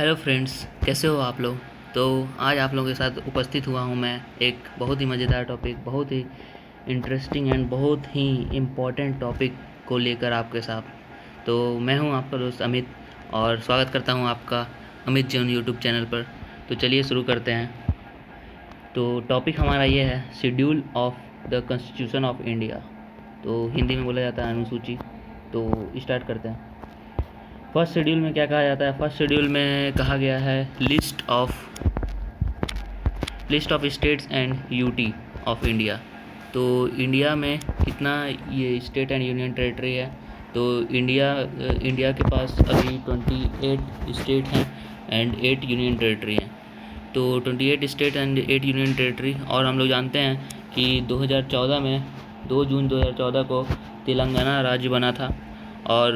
Hello friends, कैसे हो आप लोग। तो आज आप लोगों के साथ उपस्थित हुआ हूँ मैं एक बहुत ही मज़ेदार टॉपिक, बहुत ही इंटरेस्टिंग एंड बहुत ही इम्पोर्टेंट टॉपिक को लेकर आपके साथ। तो मैं हूँ आपका दोस्त अमित और स्वागत करता हूँ आपका अमित जैन यूट्यूब चैनल पर। तो चलिए शुरू करते हैं। तो टॉपिक हमारा ये है schedule of the constitution of India. तो हिंदी में बोला जाता है अनुसूची। तो स्टार्ट करते हैं। फर्स्ट शेड्यूल में क्या कहा जाता है। फर्स्ट शेड्यूल में कहा गया है list of states and UT of India. तो इंडिया में कितना ये स्टेट एंड यूनियन टेरिटरी है। तो इंडिया के पास अभी 28 स्टेट हैं एंड 8 यूनियन टेरिटरी हैं। तो 28 स्टेट एंड 8 यूनियन टेरिटरी। और हम लोग जानते हैं कि 2014 में 2 जून 2014 को तेलंगाना राज्य बना था। और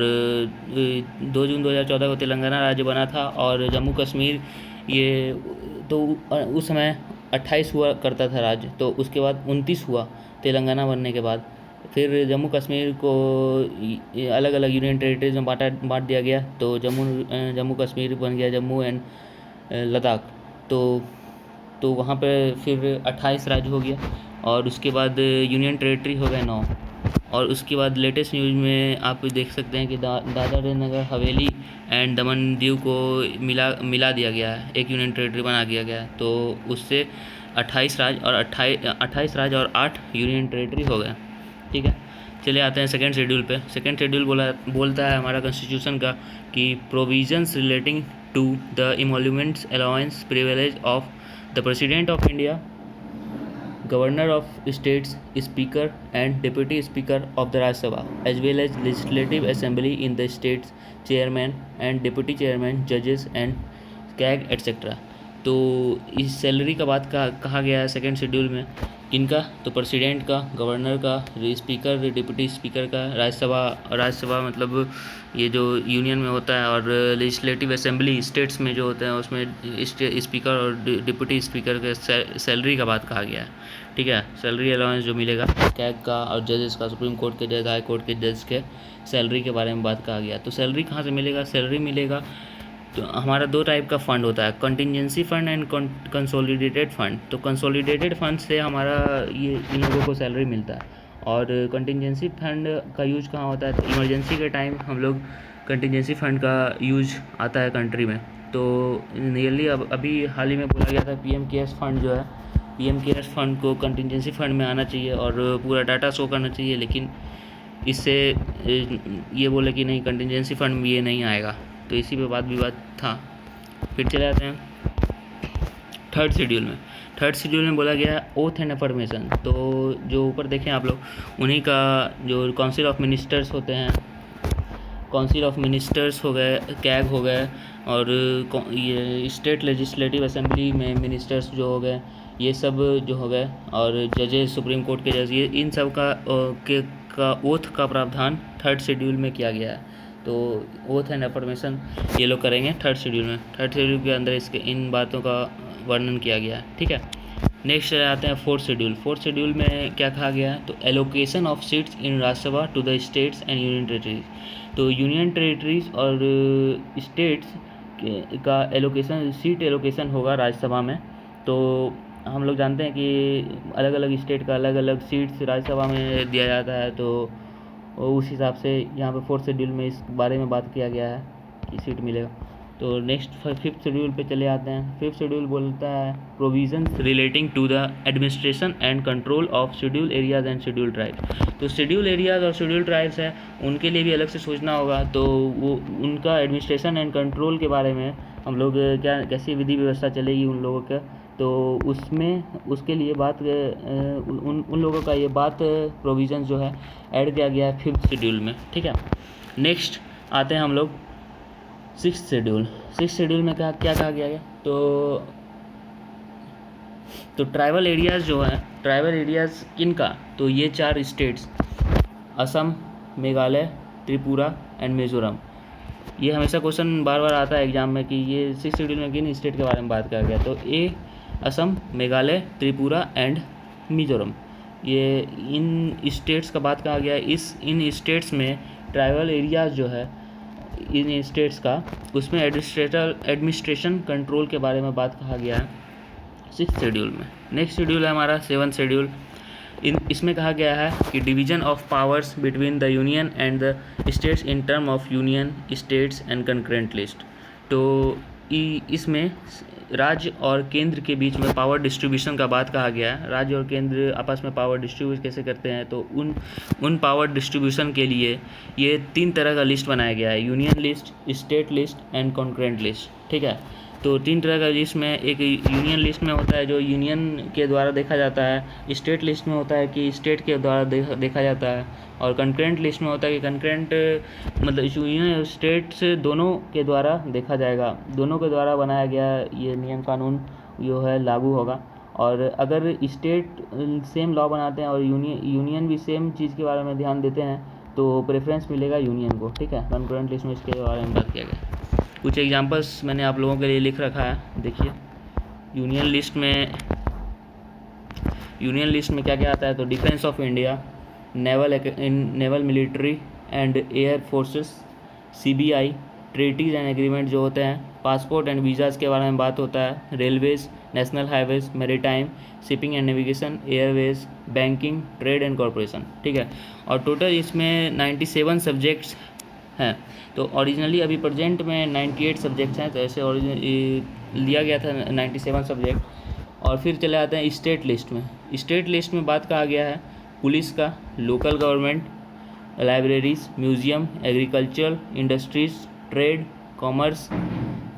2 जून 2014 को तेलंगाना राज्य बना था और जम्मू कश्मीर ये तो उस समय 28 हुआ करता था राज्य। तो उसके बाद 29 हुआ तेलंगाना बनने के बाद। फिर जम्मू कश्मीर को अलग अलग यूनियन टेरिटरीज में बांट दिया गया। तो जम्मू कश्मीर बन गया जम्मू एंड लद्दाख। तो वहाँ पे फिर 28 राज्य हो गया और उसके बाद यूनियन टेरिटरी हो गए 9। और उसके बाद लेटेस्ट न्यूज़ में आप देख सकते हैं कि दादर नगर हवेली एंड दमन दीव को मिला दिया गया है, एक यूनियन टेरिटरी बना दिया गया है। तो उससे 28 राज्य और 8 यूनियन टेरिटरी हो गए। ठीक है, चले आते हैं सेकेंड शेड्यूल पे। सेकेंड शेड्यूल बोलता है हमारा कॉन्स्टिट्यूशन का कि provisions relating to the emoluments allowance privilege of the president of India, Governor of States, Speaker and Deputy Speaker of the Rajya Sabha, as well as Legislative Assembly in the states, Chairman and Deputy Chairman, Judges and CAG etc. तो इस salary का बात कहा गया है second schedule में। किनका? तो प्रेसिडेंट का, गवर्नर का, स्पीकर, डिप्टी स्पीकर का, राज्यसभा मतलब ये जो यूनियन में होता है, और लेजिस्लेटिव असेंबली स्टेट्स में जो होते हैं उसमें स्पीकर और डिप्टी स्पीकर के सैलरी का बात कहा गया है। ठीक है, सैलरी अलाउंस जो मिलेगा कैग का और जजेस का, सुप्रीम कोर्ट के जज, हाई कोर्ट के जज के सैलरी के बारे में बात कहा गया। तो सैलरी कहाँ से मिलेगा? सैलरी मिलेगा तो हमारा 2 टाइप का फ़ंड होता है, contingency fund and consolidated fund. तो कंसोलिडेटेड फ़ंड से हमारा ये इन लोगों को सैलरी मिलता है। और कंटिजेंसी फ़ंड का यूज कहाँ होता है? तो इमरजेंसी के टाइम हम लोग कंटिजेंसी फ़ंड का यूज आता है कंट्री में। तो नियरली अभी हाल ही में बोला गया था पीएम केयर्स फंड जो है, पीएम केयर्स फंड को कंटिजेंसी फ़ंड में आना चाहिए और पूरा डाटा शो करना चाहिए। लेकिन इससे ये बोले कि नहीं, कंटिजेंसी फ़ंड में ये नहीं आएगा। तो इसी पे विवाद था। फिर चले जाते हैं थर्ड शेड्यूल में बोला गया है ओथ एंड अफर्मेशन। तो जो ऊपर देखें आप लोग, उन्हीं का जो काउंसिल ऑफ मिनिस्टर्स होते हैं, काउंसिल ऑफ मिनिस्टर्स हो गए, कैग हो गए, और ये स्टेट लेजिस्लेटिव असेंबली में मिनिस्टर्स जो हो गए, ये सब जो हो गए, और जजेस, सुप्रीम कोर्ट के जज, ये इन सब का ओथ का प्रावधान थर्ड शेड्यूल में किया गया है। तो ओथ एंड अफर्मेशन ये लोग करेंगे थर्ड शेड्यूल में। थर्ड शेड्यूल के अंदर इसके इन बातों का वर्णन किया गया है। ठीक है, नेक्स्ट आते हैं फोर्थ शेड्यूल में क्या कहा गया है? तो allocation of seats in Rajya Sabha to the states and union territories. तो यूनियन टेरिटरीज और स्टेट्स का सीट एलोकेशन होगा राज्यसभा में। तो हम लोग जानते हैं कि अलग अलग स्टेट का अलग अलग सीट्स राज्यसभा में दिया जाता है। तो उस हिसाब से यहाँ पे फोर्थ शेड्यूल में इस बारे में बात किया गया है कि सीट मिलेगा। तो नेक्स्ट फिफ्थ शेड्यूल पे चले आते हैं। फिफ्थ शेड्यूल बोलता है provisions relating to the administration and control of schedule areas and schedule tribes. तो शेड्यूल एरियाज और शेड्यूल ट्राइब्स हैं, उनके लिए भी अलग से सोचना होगा। तो वो उनका एडमिनिस्ट्रेशन एंड कंट्रोल के बारे में हम लोग कैसी विधि व्यवस्था चलेगी उन लोगों का, तो उसके लिए उन लोगों का ये बात प्रोविज़न जो है ऐड किया गया है फिफ्थ शेड्यूल में। ठीक है, नेक्स्ट आते हैं हम लोग सिक्स्थ शेड्यूल में क्या कहा गया है? तो ट्राइबल एरियाज़ जो हैं, ट्राइबल एरियाज़ किनका? तो ये 4 स्टेट्स, असम, मेघालय, त्रिपुरा एंड मिज़ोरम। ये हमेशा क्वेश्चन बार बार आता है एग्जाम में कि ये सिक्स शेड्यूल में किन स्टेट के बारे में बात किया गया। तो ए असम, मेघालय, त्रिपुरा एंड मिज़ोरम, ये इन स्टेट्स का बात कहा गया है। इन स्टेट्स में ट्राइबल एरियाज़ जो है इन स्टेट्स का, उसमें एडमिनिस्ट्रेशन कंट्रोल के बारे में बात कहा गया है 6th शेड्यूल में। नेक्स्ट शेड्यूल है हमारा 7th शेड्यूल। इसमें कहा गया है कि division of powers between the union and the states in term of union, states and concurrent list. तो इसमें राज्य और केंद्र के बीच में पावर डिस्ट्रीब्यूशन का बात कहा गया है। राज्य और केंद्र आपस में पावर डिस्ट्रीब्यूट कैसे करते हैं, तो उन पावर डिस्ट्रीब्यूशन के लिए ये 3 तरह का लिस्ट बनाया गया है, union list, state list and concurrent list. ठीक है, तो 3 तरह का लिस्ट में एक यूनियन लिस्ट में होता है जो यूनियन के द्वारा देखा जाता है, स्टेट लिस्ट में होता है कि स्टेट के द्वारा देखा जाता है, और कंकरेंट लिस्ट में होता है कि कंकरेंट मतलब यूनियन और स्टेट से दोनों के द्वारा देखा जाएगा, दोनों के द्वारा बनाया गया ये नियम कानून जो है लागू होगा। और अगर स्टेट सेम लॉ बनाते हैं और यूनियन भी सेम चीज़ के बारे में ध्यान देते हैं तो प्रेफरेंस मिलेगा यूनियन को। ठीक है, कंकरेंट लिस्ट में इसके बारे में बात किया गया। कुछ एग्जांपल्स मैंने आप लोगों के लिए लिख रखा है, देखिए। यूनियन लिस्ट में क्या क्या आता है, तो defence of India, naval military and air forces, CBI, treaties and agreement जो होते हैं, पासपोर्ट एंड वीज़ाज़ के बारे में बात होता है, Railways, national highways, maritime, shipping and navigation, Airways, banking, trade and corporation. ठीक है, और टोटल इसमें 97 सब्जेक्ट्स हैं। तो ओरिजिनली अभी प्रेजेंट में 98 सब्जेक्ट्स हैं, तो ऐसे लिया गया था 97 सब्जेक्ट। और फिर चले आते हैं स्टेट लिस्ट में। स्टेट लिस्ट में बात कहा गया है पुलिस का, local government, libraries, museum, agriculture, industries, trade, commerce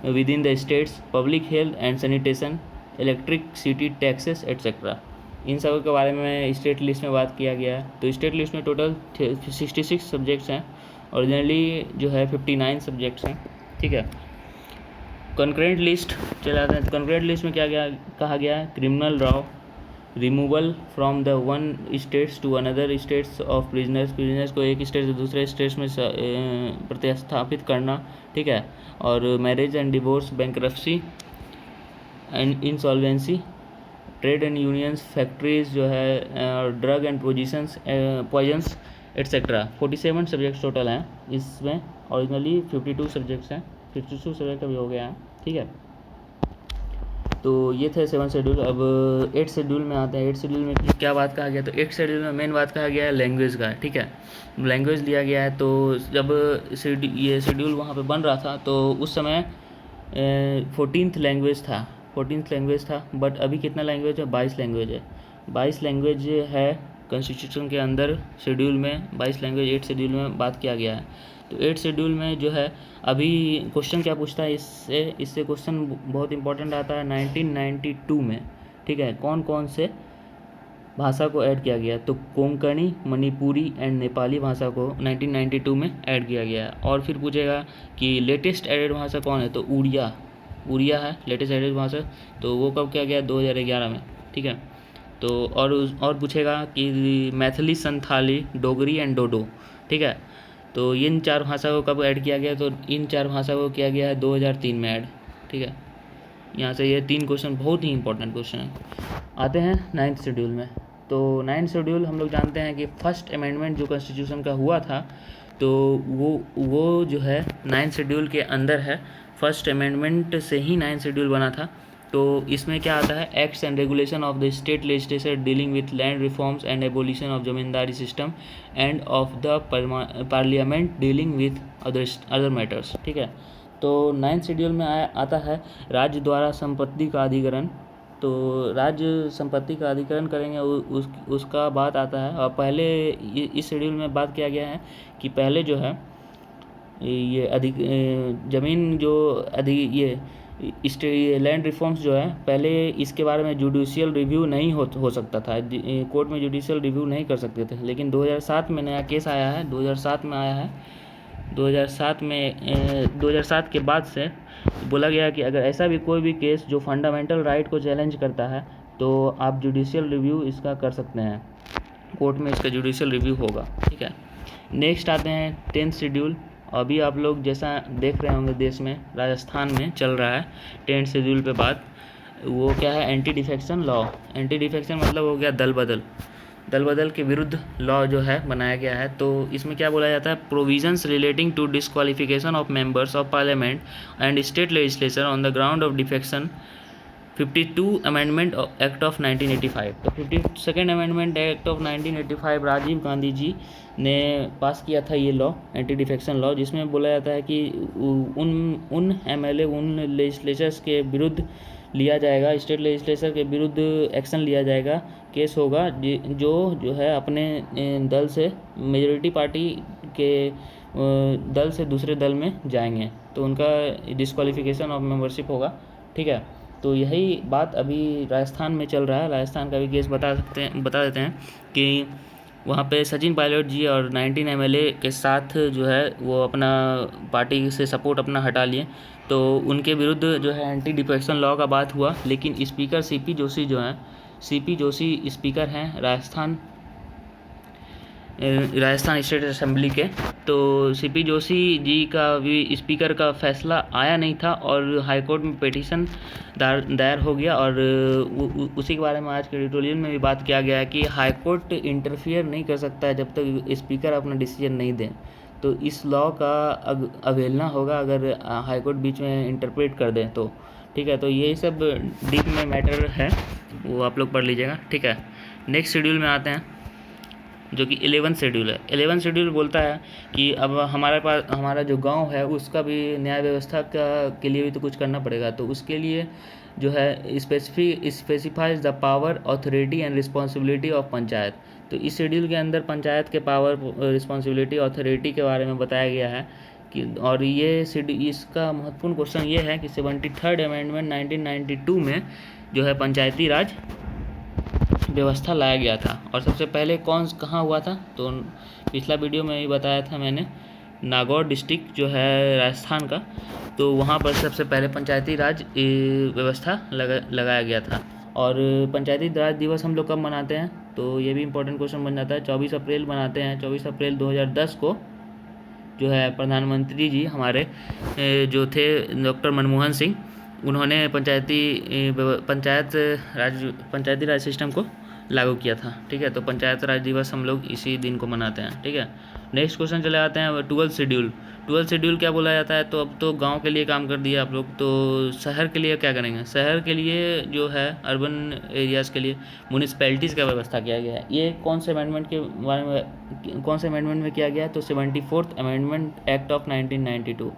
within the states, public health and sanitation, electricity taxes etcetera. इन सब के बारे में स्टेट लिस्ट में बात किया गया है। तो स्टेट लिस्ट में टोटल 66 सब्जेक्ट्स हैं, ओरिजिनली जो है 59 सब्जेक्ट्स हैं। ठीक है, कंकरेंट लिस्ट चले आते हैं। तो कंकरेंट लिस्ट में क्या कहा गया है, criminal law, removal from the one states to another states of prisoners को एक स्टेट से दूसरे स्टेट्स में प्रतिस्थापित करना। ठीक है, और marriage and divorce, bankruptcy and insolvency, trade and unions, factories जो है, drug and poisons etcetera. 47 subjects total हैं इसमें, ओरिजिनली 52 सब्जेक्ट्स हैं, 52 सब्जेक्ट अभी हो गया है। ठीक है, तो ये थे 7 शेड्यूल। अब 8 शेड्यूल में आते हैं। 8 शेड्यूल में क्या बात कहा गया, तो 8 शेड्यूल में मेन बात कहा गया है लैंग्वेज का। ठीक है, लैंग्वेज लिया गया है। तो जब ये शेड्यूल वहाँ पे बन रहा था तो उस समय 14th लैंग्वेज था, बट अभी कितना लैंग्वेज है, 22 लैंग्वेज है। 22 लैंग्वेज है कॉन्स्टिट्यूशन के अंदर, शेड्यूल में 22 लैंग्वेज 8 शेड्यूल में बात किया गया है। तो 8 शेड्यूल में जो है अभी क्वेश्चन क्या पूछता है इससे क्वेश्चन बहुत इंपॉर्टेंट आता है 1992 में। ठीक है, कौन कौन से भाषा को ऐड किया गया, तो कोंकणी, मणिपुरी एंड नेपाली भाषा को 1992 में ऐड किया गया है। और फिर पूछेगा कि लेटेस्ट एडेड भाषा कौन है, तो उड़िया है लेटेस्ट एडेड भाषा, तो वो कब किया गया, 2011 में। ठीक है, तो और पूछेगा कि मैथिली, संथाली, डोगरी एंड डोडो। ठीक है, तो इन 4 भाषा को कब ऐड किया गया, तो इन 4 भाषा को किया गया है 2003 में ऐड। ठीक है, यहाँ से ये 3 क्वेश्चन बहुत ही इंपॉर्टेंट क्वेश्चन है। आते हैं 9th शेड्यूल में। तो 9th शेड्यूल हम लोग जानते हैं कि फर्स्ट अमेंडमेंट जो कॉन्स्टिट्यूशन का हुआ था, तो वो जो है 9th शेड्यूल के अंदर है। फर्स्ट अमेंडमेंट से ही 9th शेड्यूल बना था। तो इसमें क्या आता है, acts and regulation of the state legislature dealing with land reforms and abolition of zamindari system end of the parliament dealing with other matters. ठीक है, तो 9th शेड्यूल में आता है राज्य द्वारा संपत्ति का अधिग्रहण। तो राज्य संपत्ति का अधिग्रहण करेंगे उसका बात आता है। और पहले इस शेड्यूल में बात किया गया है कि पहले जो है ये ज़मीन जो ये लैंड रिफॉर्म्स जो है, पहले इसके बारे में जुडिशियल रिव्यू नहीं हो सकता था, कोर्ट में जुडिशियल रिव्यू नहीं कर सकते थे। लेकिन 2007 में नया केस आया है, 2007 में आया है। 2007 के बाद से बोला गया कि अगर ऐसा भी कोई भी केस जो फंडामेंटल राइट को चैलेंज करता है तो आप जुडिशियल रिव्यू इसका कर सकते हैं, कोर्ट में इसका जुडिशियल रिव्यू होगा। ठीक है, नेक्स्ट आते हैं 10th शेड्यूल। अभी आप लोग जैसा देख रहे होंगे देश में, राजस्थान में चल रहा है 10th शेड्यूल पे बात, वो क्या है, anti defection law. Anti defection मतलब हो गया दल बदल। दल बदल के विरुद्ध लॉ जो है बनाया गया है। तो इसमें क्या बोला जाता है, provisions relating to disqualification of members of parliament and state legislature on the ground of defection 52 amendment act of 1985। तो 52nd amendment act of 1985 Rajiv Gandhi ji ने पास किया था ये लॉ, एंटी डिफेक्शन लॉ, जिसमें बोला जाता है कि उन एमएलए, उन लेजिस्लेचर्स के विरुद्ध लिया जाएगा, स्टेट लेजिस्लेचर के विरुद्ध एक्शन लिया जाएगा, केस होगा जो है अपने दल से, मेजॉरिटी पार्टी के दल से दूसरे दल में जाएंगे, तो उनका डिस्क्वालिफिकेशन ऑफ मेंबरशिप होगा। ठीक है, तो यही बात अभी राजस्थान में चल रहा है। राजस्थान का भी केस बता देते हैं कि वहाँ पे सचिन पायलट जी और 19 एमएलए के साथ जो है वो अपना पार्टी से सपोर्ट अपना हटा लिए, तो उनके विरुद्ध जो है एंटी डिफेक्शन लॉ का बात हुआ। लेकिन स्पीकर सीपी जोशी जो हैं, सीपी जोशी स्पीकर हैं राजस्थान स्टेट असेंबली के, तो सीपी जोशी जी का भी स्पीकर का फैसला आया नहीं था और हाई कोर्ट में पिटीशन दायर हो गया। और उसी के बारे में आज के एडिटोरियल में भी बात किया गया है कि हाई कोर्ट इंटरफियर नहीं कर सकता है जब तक स्पीकर अपना डिसीजन नहीं दें। तो इस लॉ का अवहेलना होगा अगर हाई कोर्ट बीच में इंटरप्रेट कर दें तो। ठीक है, तो यही सब डीप में मैटर है, वो आप लोग पढ़ लीजिएगा। ठीक है, नेक्स्ट शेड्यूल में आते हैं जो कि 11th शेड्यूल है। 11th शेड्यूल बोलता है कि अब हमारा जो गांव है उसका भी न्याय व्यवस्था के लिए भी तो कुछ करना पड़ेगा। तो उसके लिए जो है specifies the power, authority and responsibility of panchayat. तो इस शेड्यूल के अंदर पंचायत के पावर, रिस्पॉन्सिबिलिटी, ऑथोरिटी के बारे में बताया गया है कि, और ये इसका महत्वपूर्ण क्वेश्चन ये है कि 73rd अमेंडमेंट 1992 में जो है पंचायती राज व्यवस्था लाया गया था। और सबसे पहले कहाँ हुआ था, तो पिछला वीडियो में ही बताया था मैंने, नागौर डिस्ट्रिक्ट जो है राजस्थान का, तो वहाँ पर सबसे पहले पंचायती राज व्यवस्था लगाया गया था। और पंचायती राज दिवस हम लोग कब मनाते हैं, तो ये भी इम्पोर्टेंट क्वेश्चन बन जाता है। 24 अप्रैल मनाते हैं। 24 अप्रैल 2010 को जो है प्रधानमंत्री जी हमारे जो थे डॉक्टर मनमोहन सिंह, उन्होंने पंचायती राज सिस्टम को लागू किया था। ठीक है, तो पंचायत राज दिवस हम लोग इसी दिन को मनाते हैं। ठीक है, नेक्स्ट क्वेश्चन चले आते हैं 12th शेड्यूल। 12th शेड्यूल क्या बोला जाता है, तो अब तो गांव के लिए काम कर दिया आप लोग, तो शहर के लिए क्या करेंगे। शहर के लिए जो है अर्बन एरियाज़ के लिए म्यूनिसपैलिटीज़ का व्यवस्था किया गया है। ये कौन से अमेंडमेंट के बारे में, कौन से अमेंडमेंट में किया गया है, तो 74th amendment act of 1992।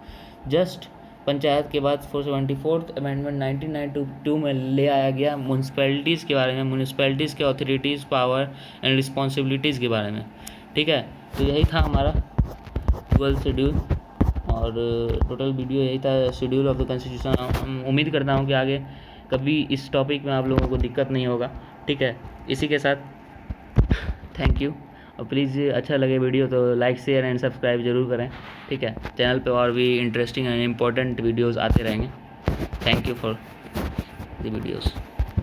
Just panchayat के बाद 74th अमेंडमेंट 1992 में ले आया गया म्यूनसिपैलिटीज़ के बारे में, म्यूनसिपैलिटीज़ के ऑथोरिटीज़, पावर एंड रिस्पॉन्सिबिलिटीज़ के बारे में। ठीक है, तो यही था हमारा 12th शेड्यूल, और टोटल वीडियो यही था, शेड्यूल ऑफ द कॉन्स्टिट्यूशन। उम्मीद करता हूँ कि आगे कभी इस टॉपिक में आप लोगों को दिक्कत नहीं होगा। ठीक है, इसी के साथ थैंक यू, और प्लीज़ अच्छा लगे वीडियो तो लाइक, शेयर एंड सब्सक्राइब जरूर करें। ठीक है, चैनल पे और भी इंटरेस्टिंग एंड इम्पोर्टेंट वीडियोस आते रहेंगे। Thank you for the videos.